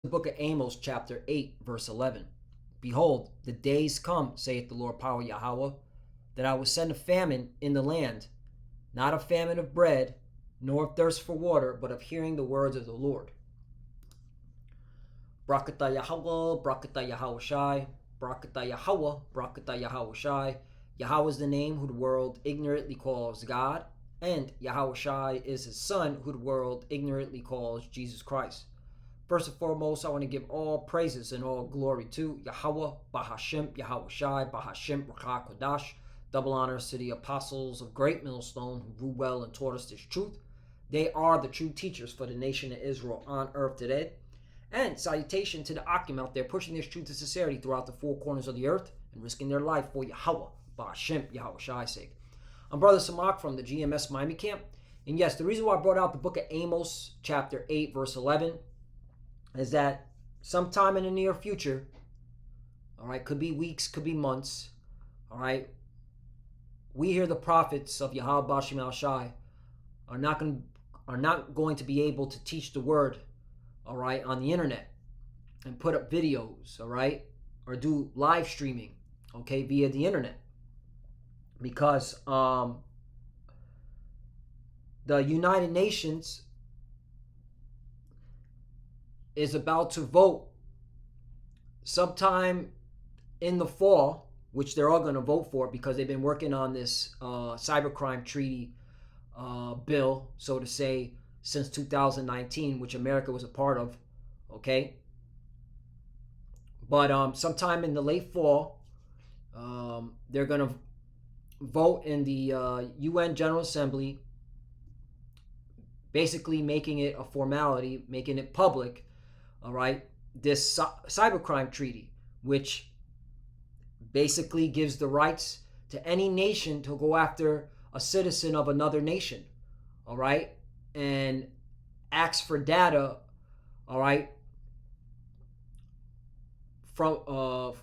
The book of Amos, chapter 8, verse 11. Behold, the days come, saith the Lord power Yahweh, that I will send a famine in the land, not a famine of bread, nor of thirst for water, but of hearing the words of the Lord. Brakata Yahweh, Brakata Yahweh Shai, Brakata Yahweh, Brakata Yahweh Shai. Yahweh is the name who the world ignorantly calls God, and Yahweh Shai is his son who the world ignorantly calls Jesus Christ. First and foremost, I want to give all praises and all glory to Yahweh, Bahashem, Yahweh Shai, Bahashem, Rakah Kodash. Double honors to the apostles of Great Millstone who grew well and taught us this truth. They are the true teachers for the nation of Israel on earth today. And salutation to the Akim out there pushing this truth to sincerity throughout the four corners of the earth and risking their life for Yahweh, Bahashem, Yahweh Shai's sake. I'm Brother Samak from the GMS Miami camp. And yes, the reason why I brought out the book of Amos, chapter 8, verse 11, is that sometime in the near future, all right, could be weeks, could be months, all right, we hear the prophets of Yahweh Bashim Al Shai are not going to be able to teach the word, all right, on the internet and put up videos, all right, or do live streaming, okay, via the internet, because the United Nations is about to vote sometime in the fall, which they're all going to vote for because they've been working on this Cybercrime treaty bill, so to say, since 2019, which America was a part of, okay? But sometime in the late fall, they're going to vote in the UN General Assembly, basically making it a formality, making it public, all right, this cybercrime treaty, which basically gives the rights to any nation to go after a citizen of another nation, all right, and asks for data, all right, from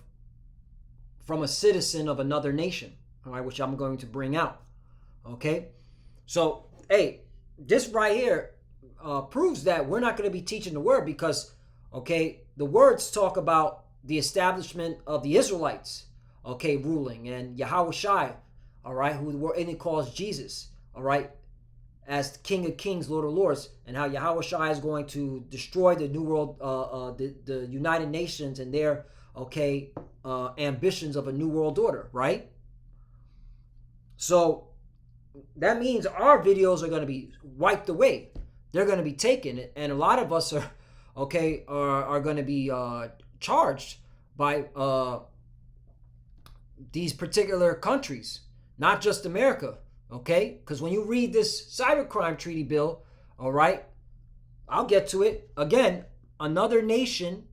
a citizen of another nation, all right, which I'm going to bring out, okay? So, hey, this right here proves that we're not going to be teaching the word because, okay, the words talk about the establishment of the Israelites, okay, ruling, and Yahweh Shai, all right, who the word calls Jesus, all right, as King of Kings, Lord of Lords, and how Yahweh Shai is going to destroy the New World, the United Nations and their, okay, ambitions of a New World Order, right? So that means our videos are going to be wiped away. They're going to be taken, and a lot of us are, okay, are going to be charged by these particular countries, not just America, okay? Because when you read this cybercrime treaty bill, all right, I'll get to it. Again, another nation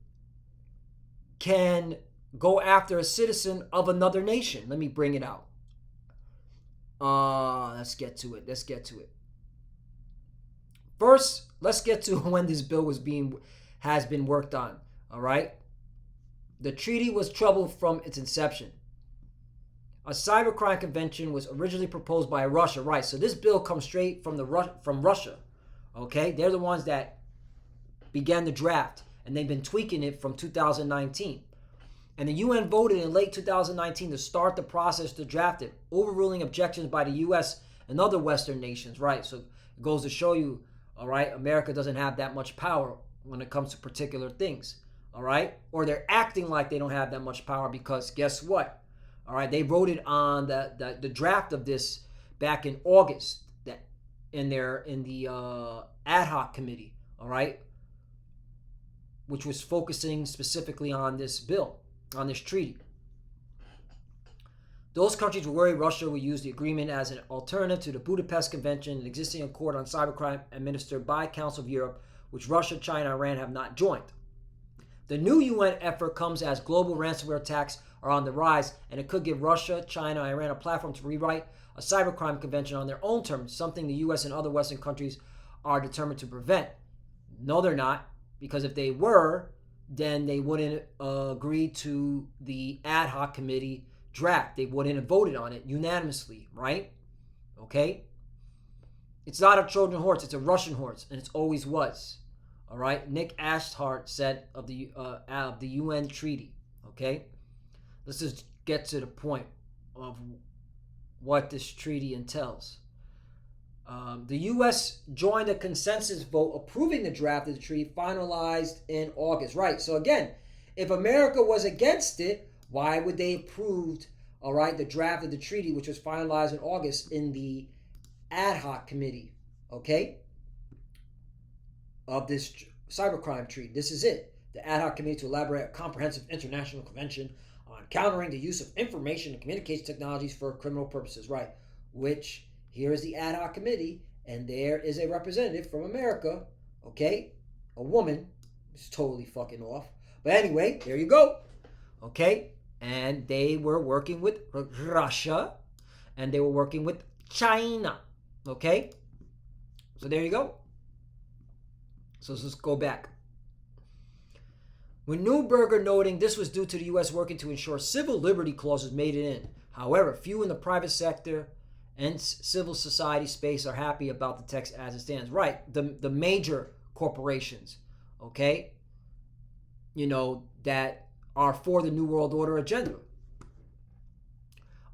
can go after a citizen of another nation. Let me bring it out. Let's get to it. First, let's get to when this bill has been worked on. All right. The treaty was troubled from its inception. A cybercrime convention was originally proposed by Russia, right? So this bill comes straight from Russia. Okay, they're the ones that began the draft, and they've been tweaking it from 2019. And the UN voted in late 2019 to start the process to draft it, overruling objections by the US and other Western nations, right? So it goes to show you, all right, America doesn't have that much power when it comes to particular things, all right? Or they're acting like they don't have that much power because guess what? All right, they voted on the draft of this back in August that in the ad hoc committee, all right, which was focusing specifically on this bill, on this treaty. Those countries were worried Russia would use the agreement as an alternative to the Budapest Convention, an existing accord on cybercrime administered by Council of Europe, which Russia, China, and Iran have not joined. The new UN effort comes as global ransomware attacks are on the rise, and it could give Russia, China, and Iran a platform to rewrite a cybercrime convention on their own terms, something the US and other Western countries are determined to prevent. No, they're not, because if they were, then they wouldn't agree to the ad hoc committee draft. They wouldn't have voted on it unanimously, right? Okay? It's not a Trojan horse, it's a Russian horse, and it always was. all right, Nick Ashhart said of the UN treaty. Okay, let's just get to the point of what this treaty entails. The U.S. joined a consensus vote approving the draft of the treaty finalized in August. Right. So again, if America was against it, why would they approved, all right, the draft of the treaty, which was finalized in August in the ad hoc committee, okay, of this cybercrime treaty? This is it. The ad hoc committee to elaborate a comprehensive international convention on countering the use of information and communication technologies for criminal purposes. Right. Which, here is the ad hoc committee, and there is a representative from America, okay? A woman. It's totally fucking off. But anyway, there you go. Okay? And they were working with Russia, and they were working with China. Okay? So there you go. So let's just go back. With Neuberger noting this was due to the U.S. working to ensure civil liberty clauses made it in. However, few in the private sector and civil society space are happy about the text as it stands. Right, the major corporations, okay, that are for the New World Order agenda.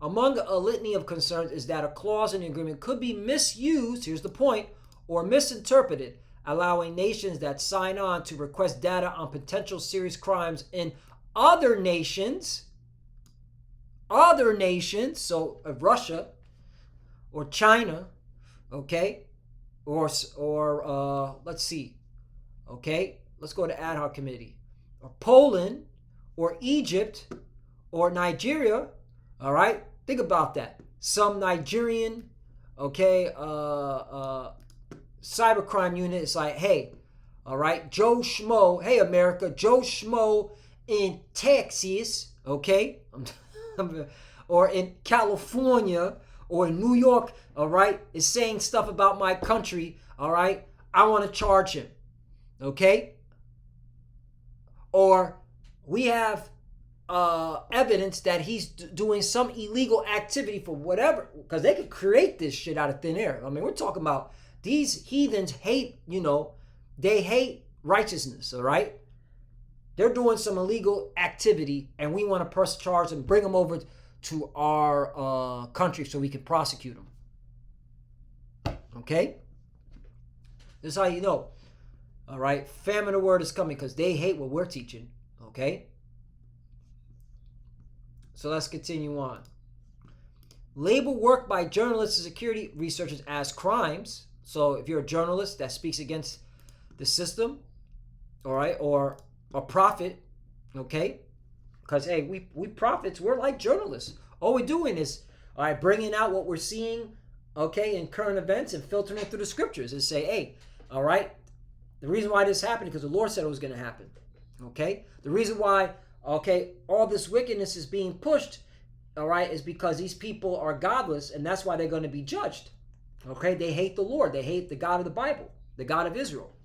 Among a litany of concerns is that a clause in the agreement could be misused, here's the point, or misinterpreted, allowing nations that sign on to request data on potential serious crimes in other nations, so Russia, or China, okay, or let's see, okay, let's go to ad hoc committee, or Poland, or Egypt, or Nigeria, all right, think about that. Some Nigerian, okay, cybercrime unit is like, hey, all right, Joe Schmo, hey America, Joe Schmo in Texas, okay, or in California, or in New York, all right, is saying stuff about my country, all right, I want to charge him, okay? Or we have evidence that he's doing some illegal activity for whatever, because they could create this shit out of thin air. I mean, we're talking about these heathens hate, they hate righteousness, all right? They're doing some illegal activity, and we want to press charge and bring them over to our country so we can prosecute them. Okay? This is how you know. All right? Famine of word is coming because they hate what we're teaching. Okay? So let's continue on. Label work by journalists and security researchers as crimes. So if you're a journalist that speaks against the system, all right, or a prophet, okay? Because, hey, we prophets, we're like journalists. All we're doing is, all right, bringing out what we're seeing, okay, in current events and filtering it through the scriptures and say, hey, all right, the reason why this happened is because the Lord said it was going to happen, okay? The reason why, okay, all this wickedness is being pushed, all right, is because these people are godless, and that's why they're going to be judged, okay? They hate the Lord. They hate the God of the Bible, the God of Israel.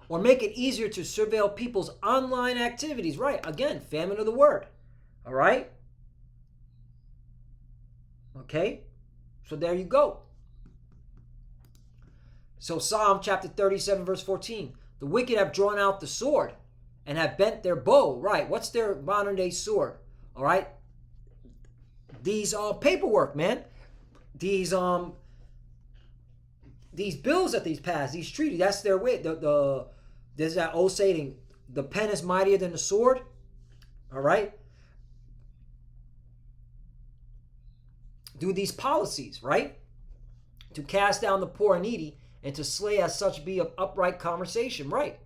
Or make it easier to surveil people's online activities. Right. Again, famine of the word. All right. Okay. So there you go. So Psalm chapter 37, verse 14. The wicked have drawn out the sword and have bent their bow. Right. What's their modern day sword? All right. These paperwork, man. These bills that these pass, these treaties, that's their way. There's that old saying, the pen is mightier than the sword. All right. Do these policies, right? To cast down the poor and needy and to slay as such be of upright conversation, right?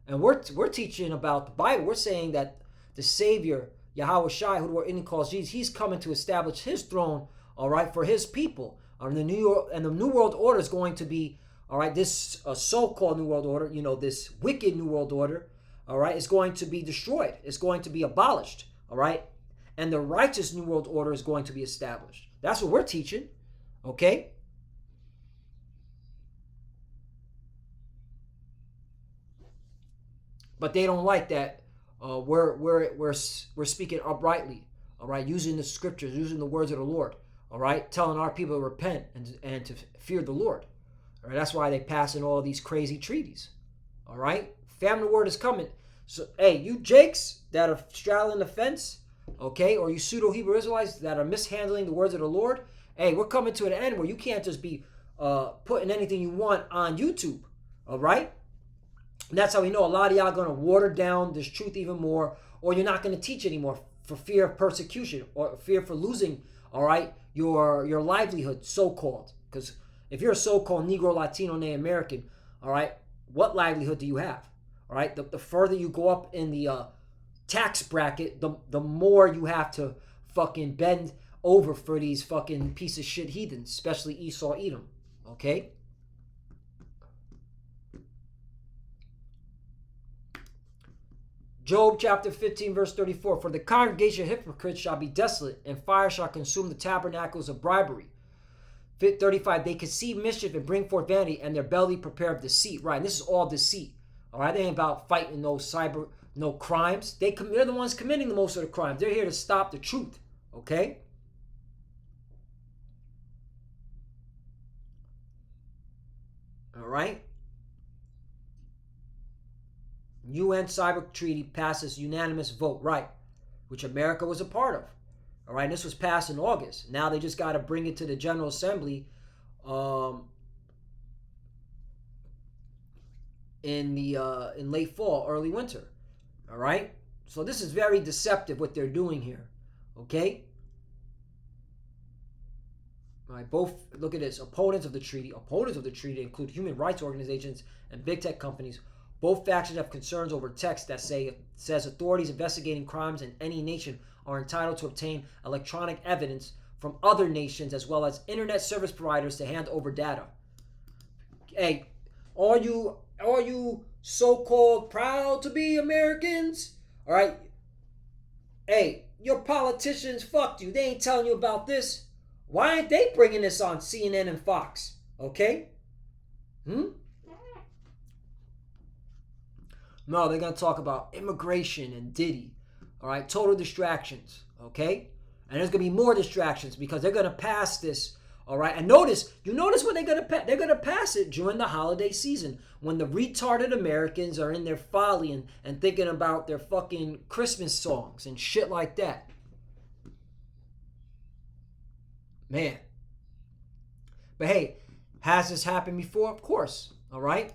And we're teaching about the Bible. We're saying that the Savior, Yahweh Shai, who the word in calls Jesus, he's coming to establish his throne, all right, for his people. And the New World Order is going to be, all right, this so-called New World Order, this wicked New World Order, all right, is going to be destroyed. It's going to be abolished, all right? And the righteous New World Order is going to be established. That's what we're teaching, okay? But they don't like that. We're speaking uprightly, all right, using the scriptures, using the words of the Lord. All right, telling our people to repent and to fear the Lord. All right, that's why they pass in all these crazy treaties. All right? Famine word is coming. So, hey, you Jakes that are straddling the fence, okay, or you pseudo-Hebrew Israelites that are mishandling the words of the Lord, hey, we're coming to an end where you can't just be putting anything you want on YouTube, all right? And that's how we know a lot of y'all going to water down this truth even more, or you're not going to teach anymore for fear of persecution or fear for losing, all right, your livelihood, so-called. Because if you're a so-called Negro, Latino, Native American, all right, what livelihood do you have? All right, the further you go up in the tax bracket, the more you have to fucking bend over for these fucking piece of shit heathens, especially Esau, Edom, okay? Job chapter 15, verse 34. For the congregation of hypocrites shall be desolate, and fire shall consume the tabernacles of bribery. 35. They conceive mischief and bring forth vanity, and their belly prepare of deceit. Right, and this is all deceit. All right, they ain't about fighting no crimes. They're the ones committing the most of the crimes. They're here to stop the truth. Okay? All right? UN Cyber Treaty passes unanimous vote, right, which America was a part of. All right, and this was passed in August. Now they just got to bring it to the General Assembly in late fall, early winter. All right, so this is very deceptive what they're doing here. Okay. All right, both, look at this, opponents of the treaty include human rights organizations and big tech companies. Both factions have concerns over text that says authorities investigating crimes in any nation are entitled to obtain electronic evidence from other nations as well as internet service providers to hand over data. Hey, all you so-called proud to be Americans, all right? Hey, your politicians fucked you. They ain't telling you about this. Why aren't they bringing this on CNN and Fox? Okay? No, they're going to talk about immigration and Diddy. All right? Total distractions. Okay? And there's going to be more distractions because they're going to pass this. All right? And you notice what they're going to pass. They're going to pass it during the holiday season when the retarded Americans are in their folly and thinking about their fucking Christmas songs and shit like that. Man. But hey, has this happened before? Of course. All right?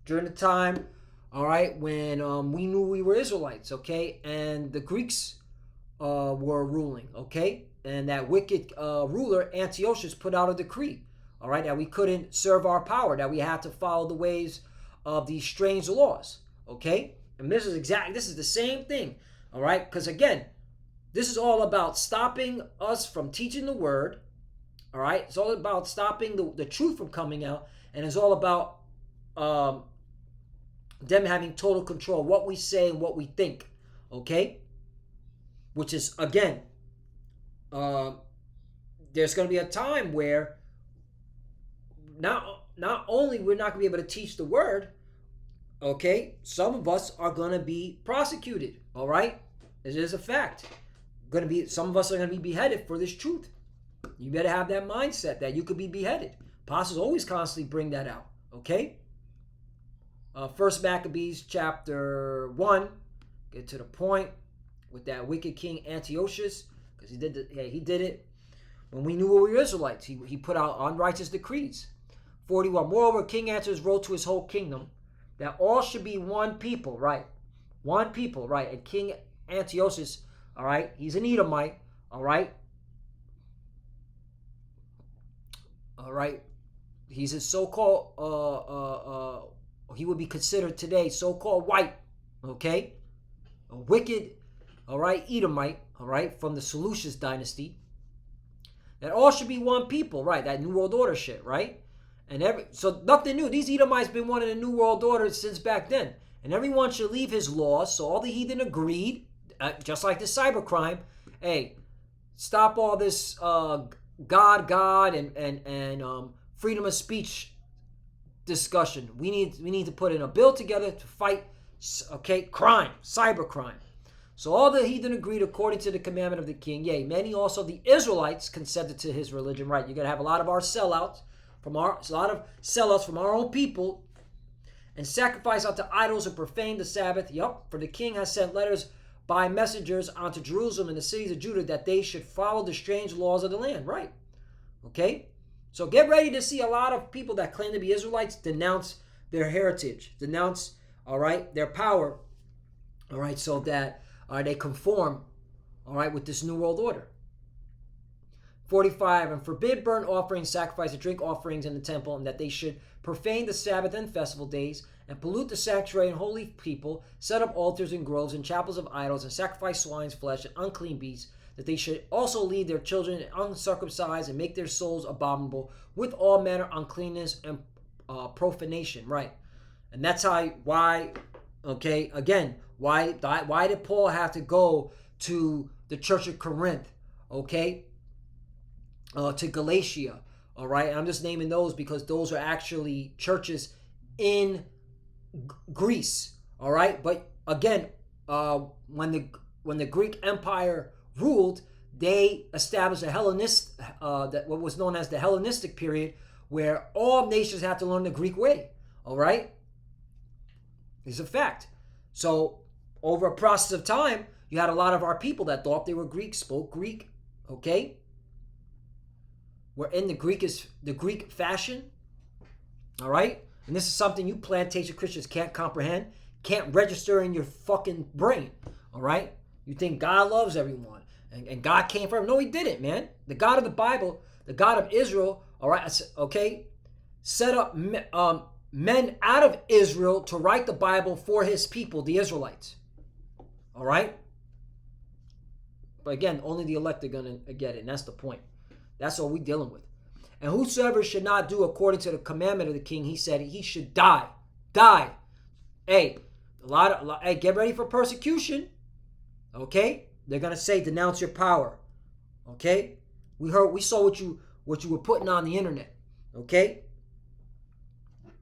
During the time, all right, when we knew we were Israelites, okay? And the Greeks were ruling, okay? And that wicked ruler, Antiochus, put out a decree, all right, that we couldn't serve our power, that we had to follow the ways of these strange laws, okay? And this is the same thing, all right? Because again, this is all about stopping us from teaching the word, all right? It's all about stopping the truth from coming out, and it's all about them having total control of what we say and what we think, okay? Which is, again, there's going to be a time where not only we're not going to be able to teach the word, okay, some of us are going to be prosecuted, all right? It is a fact. Some of us are going to be beheaded for this truth. You better have that mindset that you could be beheaded. Apostles always constantly bring that out, okay? First Maccabees chapter 1, get to the point with that wicked king Antiochus, because he did it when we knew we were Israelites. He put out unrighteous decrees. 41. Moreover, King Antiochus wrote to his whole kingdom that all should be one people, right? One people, right? And King Antiochus, all right, he's an Edomite, all right? All right. He's a so-called he would be considered today so-called white, okay? A wicked, all right, Edomite, all right, from the Seleucus dynasty. That all should be one people, right? That New World Order shit, right? So nothing new. These Edomites been wanting a New World Order since back then. And everyone should leave his laws. So all the heathen agreed, just like the cybercrime. Hey, stop all this God and freedom of speech discussion. We need to put in a bill together to fight, okay, crime, cybercrime. So all the heathen agreed according to the commandment of the king. Yea, many also the Israelites consented to his religion. Right, you're gonna have a lot of sellouts from our own people and sacrifice unto idols and profane the Sabbath. Yup, for the king has sent letters by messengers unto Jerusalem and the cities of Judah that they should follow the strange laws of the land. Right. Okay. So get ready to see a lot of people that claim to be Israelites denounce their heritage, denounce, all right, their power, all right, so that they conform, all right, with this new world order. 45, and forbid burnt offerings, sacrifice, and drink offerings in the temple, and that they should profane the Sabbath and festival days, and pollute the sanctuary and holy people, set up altars and groves and chapels of idols, and sacrifice swine's flesh and unclean beasts, that they should also lead their children uncircumcised and make their souls abominable with all manner uncleanness and profanation. Right. And that's why, okay, again, why did Paul have to go to the church of Corinth, okay, to Galatia, all right? And I'm just naming those because those are actually churches in Greece, all right? But again, when the Greek Empire ruled, they established a what was known as the Hellenistic period, where all nations had to learn the Greek way, all right? It's a fact. So over a process of time, you had a lot of our people that thought they were Greek, spoke Greek, okay? Were in the Greek fashion, all right? And this is something you plantation Christians can't comprehend, can't register in your fucking brain, all right? You think God loves everyone and God came for him. No, he didn't, man. The God of the Bible, the God of Israel, all right, okay, set up men out of Israel to write the Bible for his people, the Israelites, all right? But again, only the elect are going to get it, and that's the point. That's what we're dealing with. And whosoever should not do according to the commandment of the king, he said he should die. Die. Hey, hey, get ready for persecution. Okay? They're gonna say denounce your power. Okay? We saw what you were putting on the internet. Okay?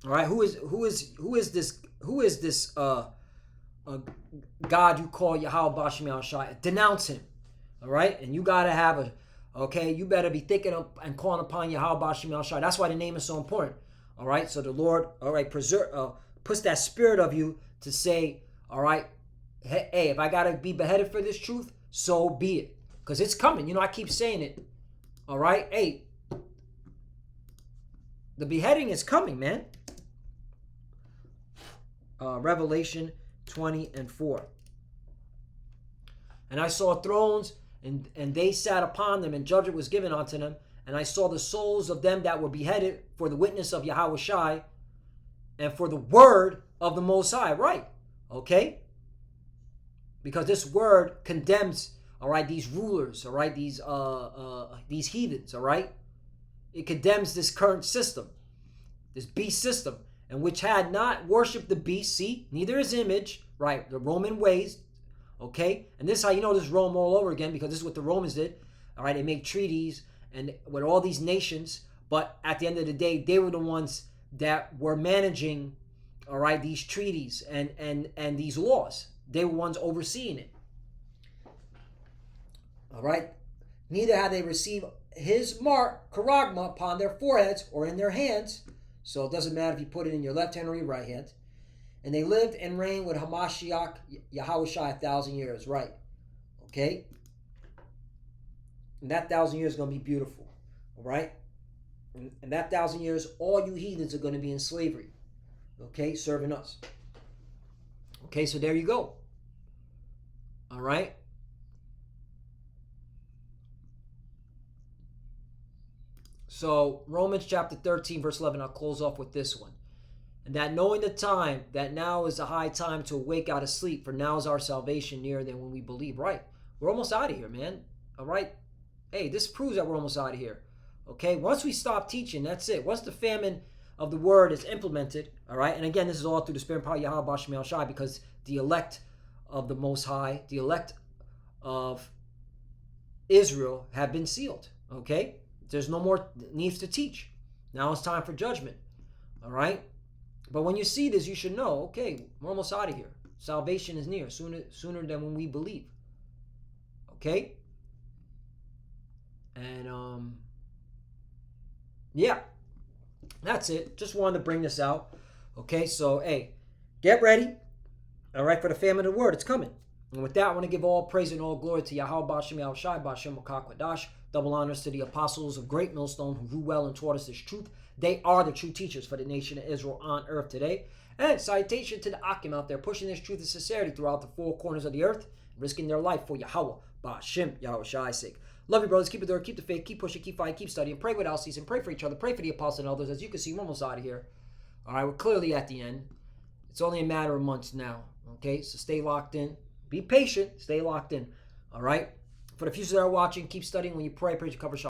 All right, who is this God you call Yahweh Bashim Al-Shai? Denounce him. All right? And you gotta have you better be thinking of and calling upon Yahweh Bashim Al-Shai. That's why the name is so important. All right? So the Lord, all right, puts that spirit of you to say, all right, hey, if I gotta be beheaded for this truth, so be it. Because it's coming. You know, I keep saying it. All right? Hey, the beheading is coming, man. Revelation 20:4. And I saw thrones, and they sat upon them, and judgment was given unto them. And I saw the souls of them that were beheaded for the witness of Yahweh Shai and for the word of the Most High. Right. Okay? Because this word condemns, all right, these rulers, all right, these heathens, all right? It condemns this current system, this beast system, and which had not worshipped the beast, see, neither his image, right, the Roman ways, okay? And this is how you know this is Rome all over again, because this is what the Romans did, all right? They made treaties and with all these nations, but at the end of the day, they were the ones that were managing, all right, these treaties and these laws. They were ones overseeing it. All right? Neither had they received his mark, charagma, upon their foreheads or in their hands. So it doesn't matter if you put it in your left hand or your right hand. And they lived and reigned with Hamashiach, Yahweh Shai, 1,000 years. Right? Okay? And that 1,000 years is going to be beautiful. All right? And that 1,000 years, all you heathens are going to be in slavery. Okay? Serving us. Okay, so there you go. All right. So Romans chapter 13, verse 11, I'll close off with this one. And that knowing the time, that now is the high time to awake out of sleep, for now is our salvation nearer than when we believe. Right. We're almost out of here, man. All right. Hey, this proves that we're almost out of here. Okay. Once we stop teaching, that's it. Once the famine of the word is implemented, all right, and again, this is all through the spirit and power of Yahweh Bashim Al-Shai, because the elect of the Most High, the elect of Israel have been sealed, okay? There's no more needs to teach. Now it's time for judgment, all right? But when you see this, you should know, okay, we're almost out of here. Salvation is near, sooner than when we believe, okay? And, yeah. That's it. Just wanted to bring this out. Okay, so hey, get ready. All right, for the famine of the word, it's coming. And with that, I want to give all praise and all glory to Yahweh Bashem Yahushai Bashem Makakwadash. Double honors to the apostles of Great Millstone who grew well and taught us this truth. They are the true teachers for the nation of Israel on earth today. And citation to the Akim out there pushing this truth and sincerity throughout the four corners of the earth, risking their life for Yahweh Bashem Yahushai's sake. Love you, brothers. Keep it there. Keep the faith. Keep pushing. Keep fighting. Keep studying. Pray without ceasing. Pray for each other. Pray for the apostles and others. As you can see, we're almost out of here. All right, we're clearly at the end. It's only a matter of months now. Okay, so stay locked in. Be patient. Stay locked in. All right. For the few that are watching, keep studying. When you pray, pray to cover.